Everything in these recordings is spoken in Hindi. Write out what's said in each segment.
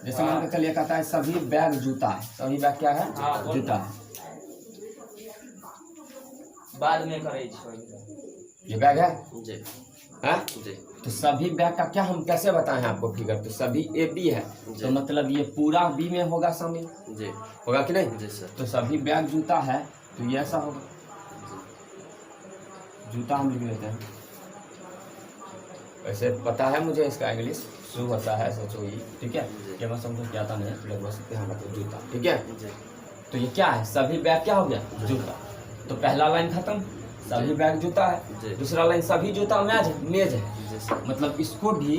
जैसे मान के चलिए कहता है सभी बैग जूता है, सभी बैग क्या है? जूता है। बाद में करे ये बैग है जी हैं? जी तो सभी बैग का क्या हम कैसे बताएं आपको फिगर? तो सभी ए बी है तो मतलब ये पूरा बी में होगा शामिल, जी होगा कि नहीं? जी सर। तो सभी बैग जूता है तो ये ऐसा होगा, जूता हम लिख लेते हैं। वैसे पता है मुझे इसका इंग्लिश शू होता है SHOE, ठीक है? ये मैं समझो क्या था नहीं लगभग सकते हैं मतलब जूता, ठीक है? तो ये क्या है? सभी बैग क्या हो गया? जूता। तो पहला लाइन खत्म, सभी बैग जूता है। दूसरा लाइन सभी जूता मेज है मतलब इसको भी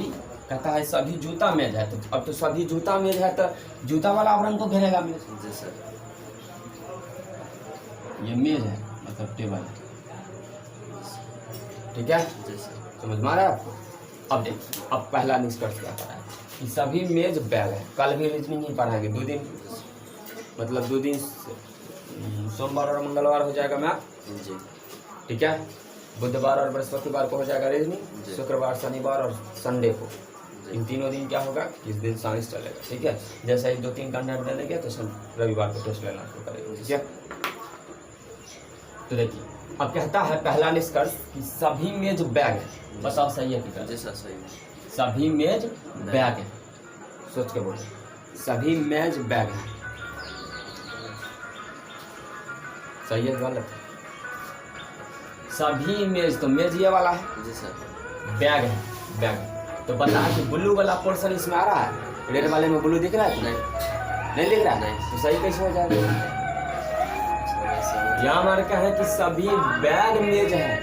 कहता है सभी जूता मेज है। तो अब तो सभी जूता मेज है तो जूता वाला आवरण को घेरेगा मेज। जी सर। ये मेज है मतलब टेबल है, ठीक है? जी सर। समझ में आ रहा है आपको? अब देखिए, अब पहला निष्कर्ष क्या पढ़ा है कि सभी मेज बैग है। कल भी रीजनिंग ही पढ़ाएंगे 2 दिन, मतलब 2 दिन सोमवार और मंगलवार हो जाएगा मैथ, जी ठीक है? बुधवार और बृहस्पतिवार को हो जाएगा रीजनिंग, शुक्रवार शनिवार और संडे को, इन तीनों दिन क्या होगा? इस दिन साइंस चलेगा, ठीक है? जैसे ही 2-3 कंटेंट दे देंगे तो रविवार को टेस्ट लेना शुरू करेंगे, ठीक है? तो देखिए अब कहता है पहला निष्कर्ष कि सभी मेज बैग है। बताओ सही है कि जी सर सही है। सभी मेज बैग है, सोच के बोलो, सभी मेज बैग है, सही है गलत है? सभी मेज, तो मेज ये वाला है, जी सर। बैग है बैग। तो बता कि ब्लू वाला पोर्शन इसमें आ रहा है, रेड वाले में ब्लू दिख रहा है? नहीं दिख रहा है? नहीं। तो सही कैसे हो जाएगा? यहाँ हमारे क्या है कि सभी बैग मेज है,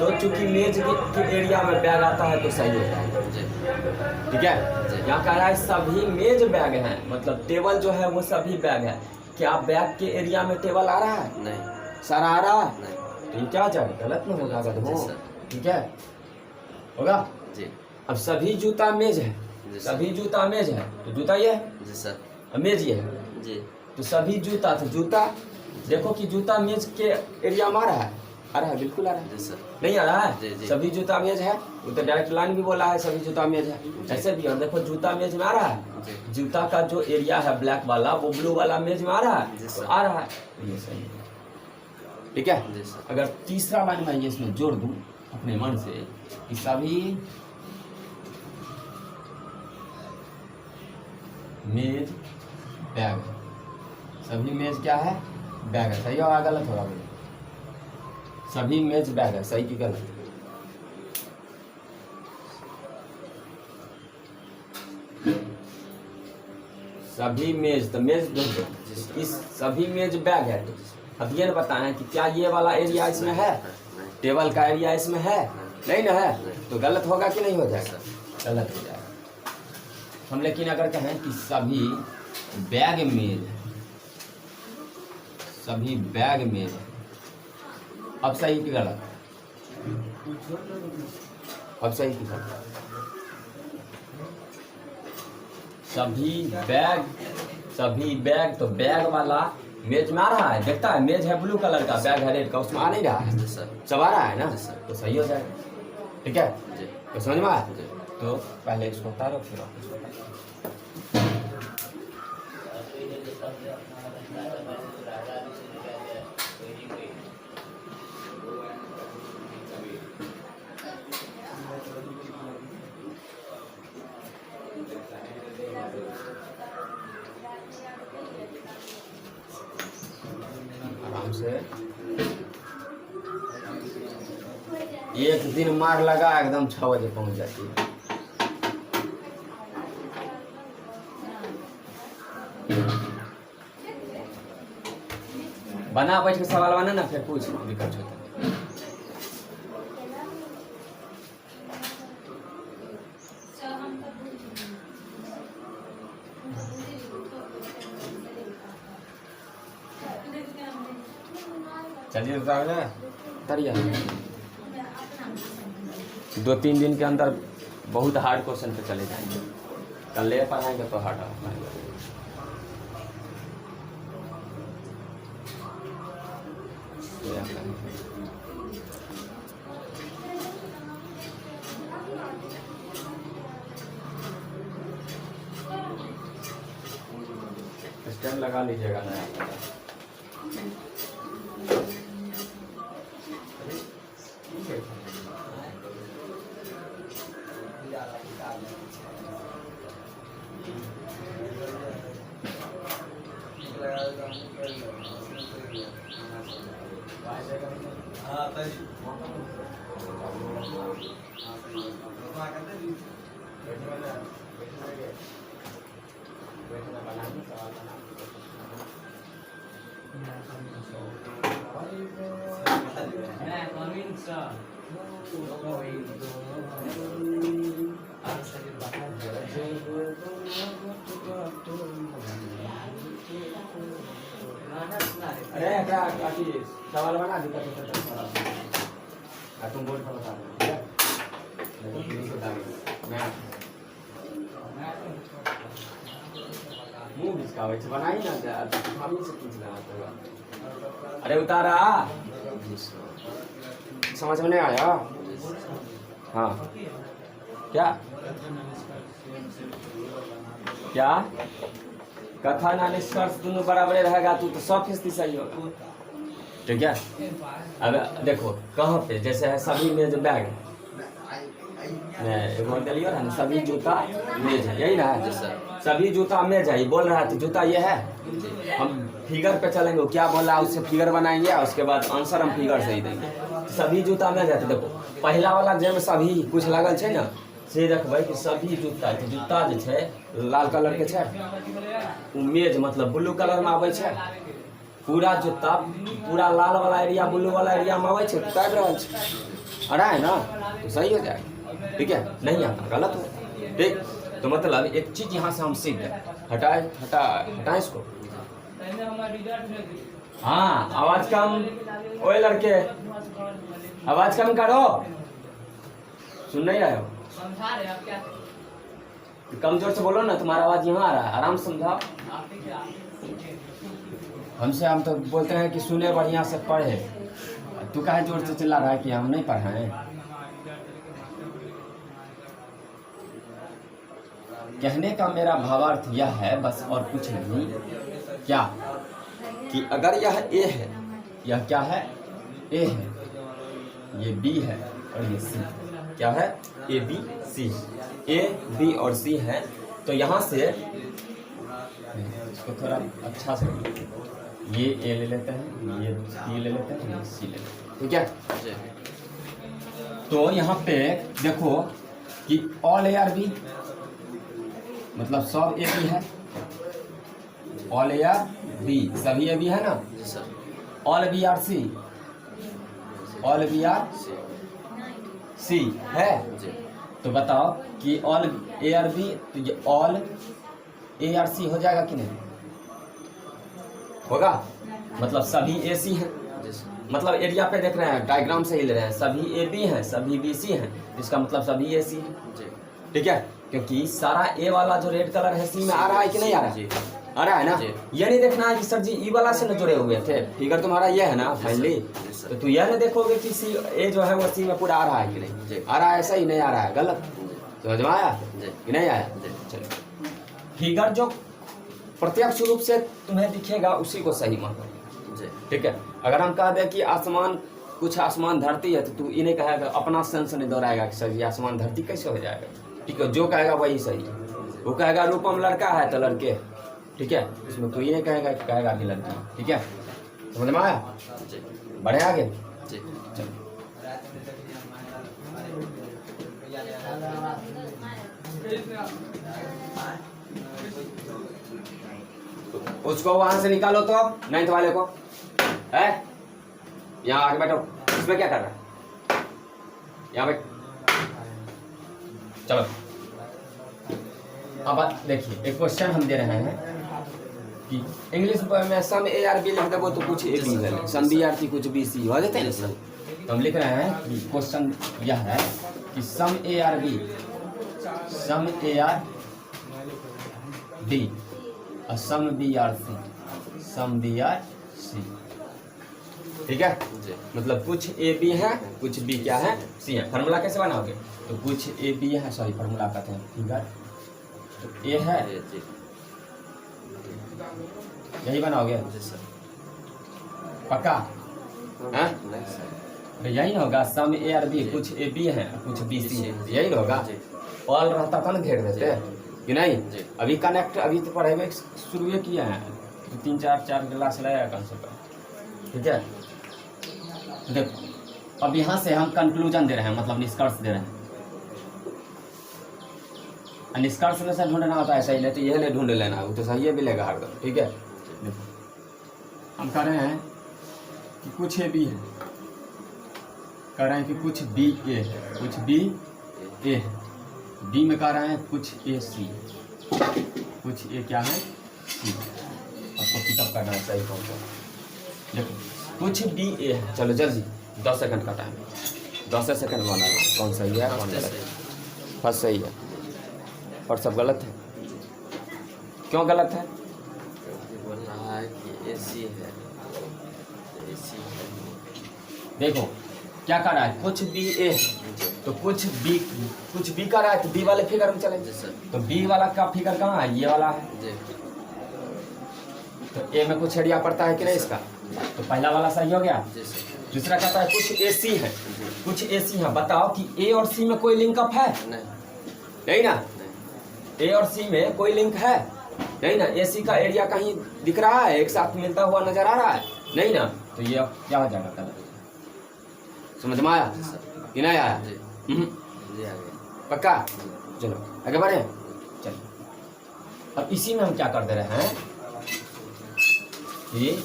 तो चूंकि मेज के एरिया में बैग आता है तो सही हो जाएगा, ठीक है? यहाँ कह रहा है सभी मेज बैग हैं मतलब टेबल जो है वो सभी बैग है। क्या बैग के एरिया में टेबल आ रहा है? नहीं। सारा आ रहा है? नहीं। तो ये क्या जाए? गलत में होगा अगर हो, ठीक है? होगा जी। अब सभी जूता मेज है, सभी जूता मेज है तो जूता ये है, जी सर। मेज ये है, जी। तो सभी जूता, तो जूता देखो कि जूता मेज के एरिया में आ रहा है? आ रहा है, बिल्कुल आ रहा है। जी सर। नहीं आ रहा है? जी, जी। सभी जूता मेज है, वो तो डायरेक्ट लाइन भी बोला है सभी जूता मेज है, ऐसे भी। और देखो जूता मेज में आ रहा है, जूता का जो एरिया है ब्लैक वाला वो ब्लू वाला मेज में आ रहा है, तो आ रहा है, ये सही है, ठीक है? जी सर। अगर तीसरा लाइन मैं ये इसमें जोड़ दूं अपने मन से कि सभी मेज बैग है, सभी मेज क्या है? बैग है, सही होगा गलत होगा? बोलो सभी मेज बैग है, सही की गलत? सभी मेज, तो मेज दो, इस सभी मेज बैग है। तो अब ये बताएं कि क्या ये वाला एरिया इसमें है? टेबल का एरिया इसमें है? नहीं ना है, तो गलत होगा कि नहीं हो जाएगा? गलत हो जाएगा। हम लेकिन अगर कहें कि सभी बैग मेज, सभी बैग मेज, अब सही की गलत? अब सही की गलत? सभी बैग, तो बैग वाला मेज में आ रहा है, देखता है मेज है ब्लू कलर का, बैग है रेड का, उसमें आ नहीं रहा है, सब आ रहा है ना, तो सही हो जाएगा, ठीक है? तो समझ में आया? तो पहले इसको उतारो फिर वापस उतारो। आराम से एक दिन मार लगा एकदम 6 बजे पहुंच जाती है। बना बैठ के सवाल बना ना, फिर पूछ दिक्कत होता है। चलिए उतारिए, 2-3 दिन के अंदर बहुत हार्ड क्वेश्चन पे चले जाएंगे, कल ले पढ़ाएंगे तो हार्ड पढ़ाएंगे। टाइम लगा लीजिएगा नया। अरे क्या सवाल बना दी तुम बोर्ड पर बता मुंह इसका वैसे बनाई ना हम ही से पूछ रहा। अरे उतारा समझ में नहीं आया। हाँ क्या क्या कथन और निष्कर्ष दोनों बराबर रहेगा तो 100% सही होगा। ठीक है। अब देखो कहाँ पे जैसे है सभी मेज बैग दिलियो है ना, सभी जूता मेज है, यही ना है। सभी जूता मेज है, ये बोल रहा है तो जूता ये है। हम फिगर पे चलेंगे, क्या बोल रहा है उससे फिगर बनाएंगे और उसके बाद आंसर हम फिगर से ही देंगे। सभी जूता मेज है तो देखो पहला वाला जेम सभी कुछ लागल है ना से देखबै कि सभी जूता तो जूता जो है लाल कलर के है, मेज मतलब ब्लू कलर में आबै है। पूरा जूता पूरा लाल वाला एरिया ब्लू वाला एरिया में आबै है तो काट रहा है। आ रहा है ना तो सही हो जाएगा। ठीक है, नहीं आता गलत हो। ठीक, तो मतलब एक चीज यहाँ से हम सीख गए। हटाए इसको। हाँ आवाज कम, ओए लड़के आवाज कम करो, सुन नहीं रहे हो? कमजोर से बोलो ना, तुम्हारा आवाज यहाँ आ रहा है, आराम से समझाओ। हमसे हम तो बोलते हैं कि सुने बढ़िया से पढ़े, तू काहे जोर से चिल्ला रहा है कि हम नहीं पढ़ाएं? कहने का मेरा भावार्थ यह है बस और कुछ नहीं, क्या कि अगर यह ए है, यह क्या है? ए है, ये बी है और ये सी। क्या है? A B C. A B और सी है तो यहाँ से इसको थोड़ा अच्छा से ये ए ले लेते हैं, ये बी ले लेते हैं, ये सी ले लेते हैं। ठीक है, तो यहाँ पे देखो कि ऑल ए आर बी मतलब सब ए बी है। ऑल ए आर बी सभी ए बी है ना। All B are C, all B are C है। तो बताओ कि ऑल ए आर बी तो ये ऑल ए आर सी हो जाएगा कि नहीं? होगा। मतलब सभी ए सी हैं, मतलब एरिया पे देख रहे हैं, डायग्राम से ही ले रहे हैं, सभी ए बी हैं, सभी बी सी हैं, इसका मतलब सभी ए सी है। ठीक है, क्योंकि सारा ए वाला जो रेड कलर है सी में आ रहा है कि नहीं आ रहा है? आ रहा है ना। ये नहीं देखना है कि सर जी ई वाला से न जुड़े हुए थे, फिगर तुम्हारा ये है ना फाइनली, तो तू यह नहीं देखोगे कि सी ए जो है वो सी में पूरा आ रहा है कि नहीं आ रहा है, ऐसा ही नहीं आ रहा है, गलत समझ में आया कि नहीं आया? चलो, फिगर जो प्रत्यक्ष रूप से तुम्हें दिखेगा उसी को सही मानो। ठीक है, अगर हम कह दें कि आसमान कुछ आसमान धरती है तो तू इन्हें कहेगा, अपना सेंस नहीं दोहराएगा कि सर ये आसमान धरती कैसे हो जाएगा। ठीक है, जो कहेगा वही सही है। वो कहेगा रूपम लड़का है तो लड़के, ठीक है, इसमें तू ये कहेगा कि लड़की। ठीक है, समझ में आया? बढ़े आगे। चलो, उसको वहां से निकालो तो 9th वाले को है, यहाँ आके बैठो। इसमें क्या कर रहा है? यहाँ बैठ। चलो अब देखिए, एक क्वेश्चन हम दे रहे हैं कि इंग्लिश में सम ए आर बी लिख दो तो कुछ ए बी है, सम बी आर सी कुछ बी सी हो जाते हैं ना। तो हम लिख रहे हैं कि क्वेश्चन यह है कि sum A are B, sum A are B और sum B are C, sum B are C. ठीक है, मतलब कुछ ए बी है, कुछ बी क्या है, सी है। फार्मूला कैसे बनाओगे? तो कुछ ए बी है, सॉरी फार्मूला कहते हैं फिगर, तो ए है यही बनाओगे? जी सर। पक्का? हाँ? नहीं सर। तो यही होगा, सम ए और बी, कुछ ए बी है कुछ बी सी है, यही होगा। जी। ऑल रहता था ना घेर देते कि नहीं? जी। अभी कनेक्ट अभी तो पढ़े शुरू किया है, तो 3-4 क्लास लाया कम से कम, ठीक है। देखो अब यहाँ से हम कंक्लूजन दे रहे हैं, मतलब निष्कर्ष दे रहे हैं। निष्कर्ष में से ढूंढना होता है सही ले, तो यह ले ढूंढ लेना, वो तो सही है मिलेगा हरदम, ठीक है। देखो हम कह रहे हैं कि कुछ ए बी है, कह रहे हैं कि कुछ बी ए है, कुछ बी ए है, बी में कह रहे हैं कुछ ए सी, कुछ ए क्या है सी। आपको पिकअप करना है सही कौन सा। देखो कुछ बी ए है, चलो जल्दी 10 सेकंड का टाइम, 10 सेकंड बनाना कौन सही है कौन गलत है। फर्स्ट सही है और सब गलत है। क्यों गलत है? बोल रहा है कि एसी है, एसी है। देखो क्या कर रहा है, कुछ बी ए है, तो कुछ बी कर रहा है, तो बी वाले फिगर में चले। जी सर। तो बी वाला का फिगर कहाँ है, ये वाला है। जी। तो ए में कुछ एरिया पड़ता है कि नहीं इसका, तो पहला वाला सही हो गया। जी सर। दूसरा कहता है कुछ ए सी है, कुछ ए सी है। बताओ कि ए और सी में कोई लिंकअप है? नहीं। नहीं ना, नहीं। ए और सी में कोई लिंक है नहीं ना। ए सी का एरिया कहीं दिख रहा है, एक साथ मिलता हुआ नजर आ रहा है नहीं ना। तो ये अब क्या हो जाएगा कलर, समझ में आया कि नहीं आया? जी। हम्म, जी आ गया। पक्का? चलो आगे बढ़े। चलो अब इसी में हम क्या कर दे रहे हैं कि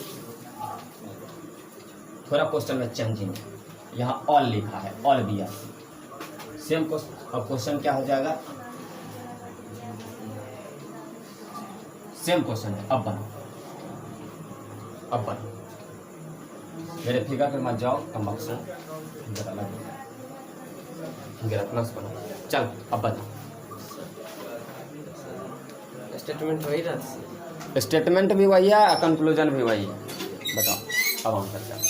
थोड़ा क्वेश्चन में चेंजिंग है। यहाँ ऑल लिखा है, all B are C, same question. अब क्वेश्चन क्या हो जाएगा, सेम क्वेश्चन है। अब बनो, अब बनो, मेरे फिगर पे मत जाओ, कम बख्शो फिगर अलग है, फिगर अपना से बनो। चल अब बनो। स्टेटमेंट वही रहता है। स्टेटमेंट भी वही है, कंक्लूजन भी वही है। बताओ अब हम करते हैं।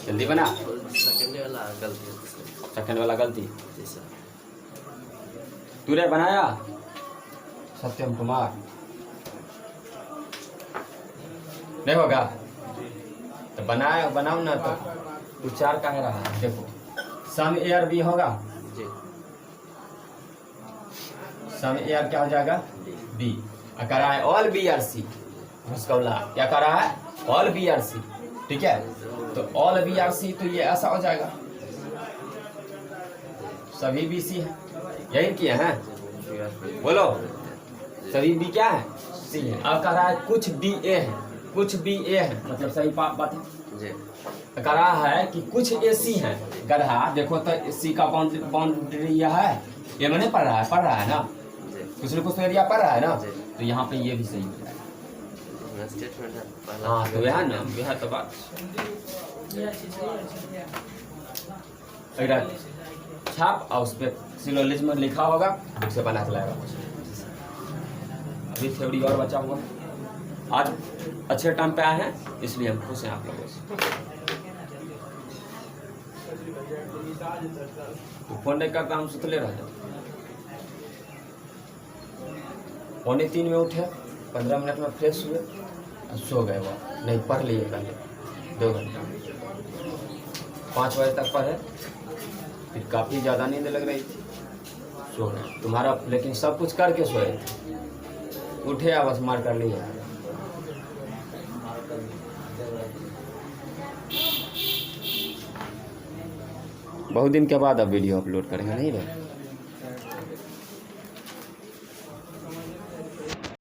जल्दी बना। सेकंड वाला गलती है सर। सेकंड वाला गलती जी सर। तूने बनाया सत्यम कुमार, नहीं होगा तो बनाओ ना। तो तू 4 का है रहा है। देखो सम ए और बी होगा, जी। सम ए और क्या हो जाएगा बी। कर रहा है ऑल बी आर सी, घुसकौला क्या कर रहा है, ऑल बी आर सी, ठीक है। तो ऑल बी आर सी, तो ये ऐसा हो जाएगा सभी बी सी है, यही किए हैं। बोलो सभी बी क्या है सी है। अब कह रहा है कुछ बी ए है, कुछ बी ए है, मतलब सही बात है। जी। कह रहा है कि कुछ ए सी है। गधा देखो तो सी का बाउंड्री यह है, ये मैंने पढ़ रहा है ना, जी। कुछ न कुछ तो एरिया पढ़ रहा है ना। तो यहाँ पे ये भी सही हो जाएगा। स्टेटमेंट है पहला। हाँ तो यह ना, यह तो बात इधर छाप और उस पर सिलोजिज्म में लिखा होगा, बुक से बना के लाएगा। अभी थ्योरी और बचा हुआ। आज अच्छे टाइम पे आए हैं, इसलिए हम खुश हैं आप लोगों से। तो फोन नहीं करता, हम सुतले रह जाओ। 2:45 में उठे, 15 मिनट में फ्रेश हुए, सो गए। वो नहीं पढ़ लिए पहले 2 घंटा, 5 बजे तक पढ़े, फिर काफ़ी ज़्यादा नींद लग रही थी, सो गए। तुम्हारा लेकिन सब कुछ करके सोए थे, उठे या बस मार कर लिए। बहुत दिन के बाद अब वीडियो अपलोड करेंगे, नहीं भाई?